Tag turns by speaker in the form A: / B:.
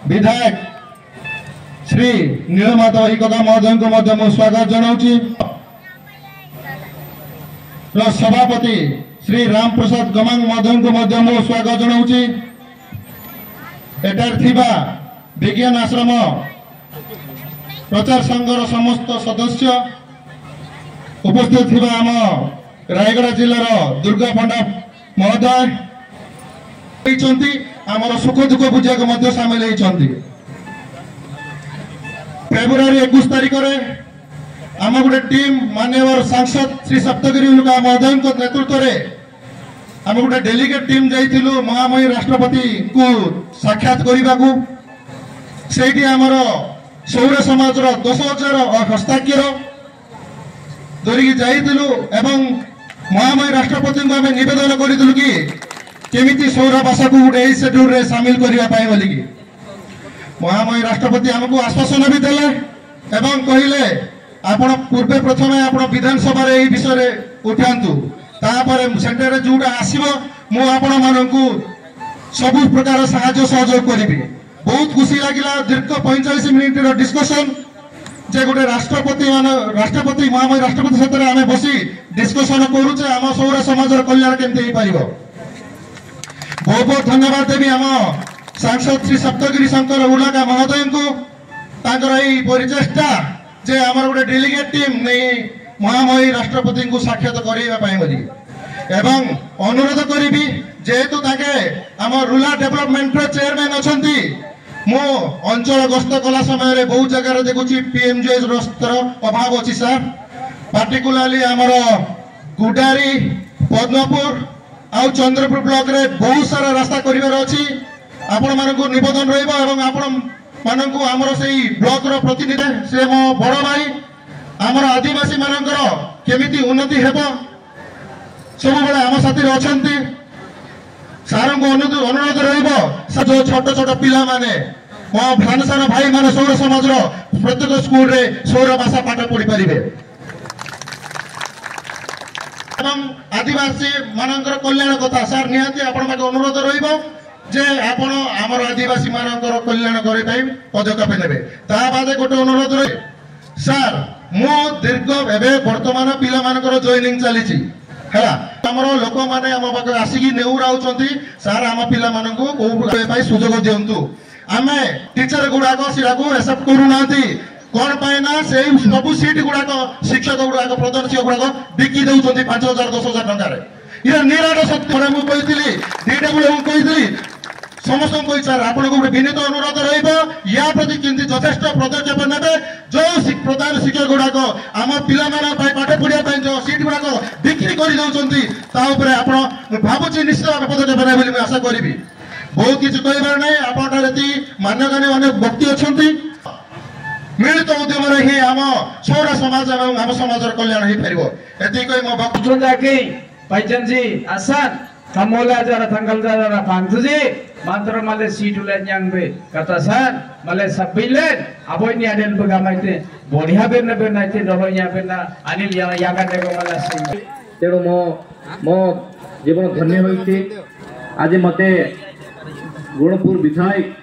A: विधायक श्री नीलमाधव हिकदा महोदय को स्वागत जनाऊँगी। सभापति श्री राम प्रसाद गमांग महोदय को स्वागत जनाऊँगी। एटार थिबा विज्ञान आश्रम प्रचार संघर समस्त सदस्य उपस्थित थिबा आम रायगढ़ जिलार दुर्गा पंडा महोदय आमर सुख दुख बुझा को सामिल होती। फेब्रुआरी 21 तारीख में आम गोटे टीम माननीय सांसद श्री सप्तगिरी उल्का महोदय नेतृत्व में आम गोटे डेलीगेट टीम जाइलु महामहिम राष्ट्रपति को साक्षात करने को। से आमर सौर समाज 10,000 हस्ताक्षर धरिकी जाइलु एवं महामहिम राष्ट्रपति को आम नवेदन करूँ कि केमिति सौर भाषा को गोटे शेड्यूल रे सामिल करने बोलिकी। महामहिम राष्ट्रपति आमको आश्वासन भी देले एवं कहले आपण पूर्वे प्रथम आपण विधानसभा रे विषय उठातु तापर सेंटर रे जोटा आसीबो मु आपण माननकु सब प्रकार सहायता सहयोग करिबी। बहुत खुशी लागिला दीर्घ 45 मिनिट रो डिस्कशन जे गोटे राष्ट्रपति महामहिम राष्ट्रपति सहित आमे बसी डिस्कशन करूचे आम सौर समाज कल्याण केमते हे पारिबो। बहुत बहुत धन्यवाद देवी आम सांसद श्री सप्तगिरी शंकर उल्लाका महोदय को परिचेष्टा जे आम गोटे डेलीगेट टीम नहीं महामहिम राष्ट्रपति को साक्षात करने एवं अनुरोध करी जेहेतु आम रूरल डेवलपमेंट चेयरमैन अच्छा मो अंचल गस्त कला समय बहुत जगह देखुची पीएमजीएस रस्तर अभाव अच्छी सर पार्टिकुलाली आमर गुडारी पद्मपुर आउ चंद्रपुर ब्लॉक रे बहुत सारा रास्ता करिवार अछि। आपण मानकु निवेदन रहइबो एवं आपण मानकु हमर सेही ब्लॉक रो प्रतिनिधि से मो बड़ भाई हमर आदिवासी मानकर केमिति उन्नति हेबो सब बेले हम साथी रे अछंती। सार को अनुरोध रहइबो जो छोट छोट पिला माने मो भानसार भाई माने सौर समाज रो प्रत्येक स्कूल रे सौर भाषा पाठ पढ़ी परिबे एवं आदिवासी मानकर कल्याण कथा सर निहाती आपण अनुरोध रहिबो जे आपण आमर आदिवासी मानकर कल्याण करे ताई पदक्षेप नेबे। ता बादे गोटे अनुरोध रही सर मो दीर्घ एबे वर्तमान पिला मानकर जॉइनिंग चलीची हैला हमर लोक माने हम पाके आसीकी नेउराउचंती सर हम पिला मानकु को पाई सुजोग दियंतु आमे टीचर गुडाको सिराको एक्सेप्ट करू नांती कौन पाए ना से सब सीट गुड़ाक शिक्षक गुड़ाक प्रधान शिक्षक गुड़ाक बिकी दौरान 5,000 10,000 टकर ये निराट सत्य मुझे कही समस्त कही सर आपको गोटे विनीत अनुरोध रहा प्रति किंतु यथेष्ट पदक्षेप ने जो प्रधान शिक्षक गुड़ाक आम पिला पाठ पढ़ा जो सीट गुड़ाक बिक्री कर भावुची निश्चित भाव पदक्षेप ने आशा करी। बहुत किसी कहबार ना आप मान्यगण्य अनेक व्यक्ति अच्छा मिलित उद्यम ही आम सौर समाज और आम समाज कल्याण हो पार एति मो
B: वक्तव्य पैचनजी आसान थमोला जरा थंगल जरा पांचजी मात्र मले सीट उले न्यांगबे कथा सान मले सबिले अबोय न्याडेल बगामाइते बढ़िया बेन बेनाइते डरोया बेना अनिल यागा देगो मला से
C: तेरो मो जीवन धन्य होइते आज मते गुणपुर विधायक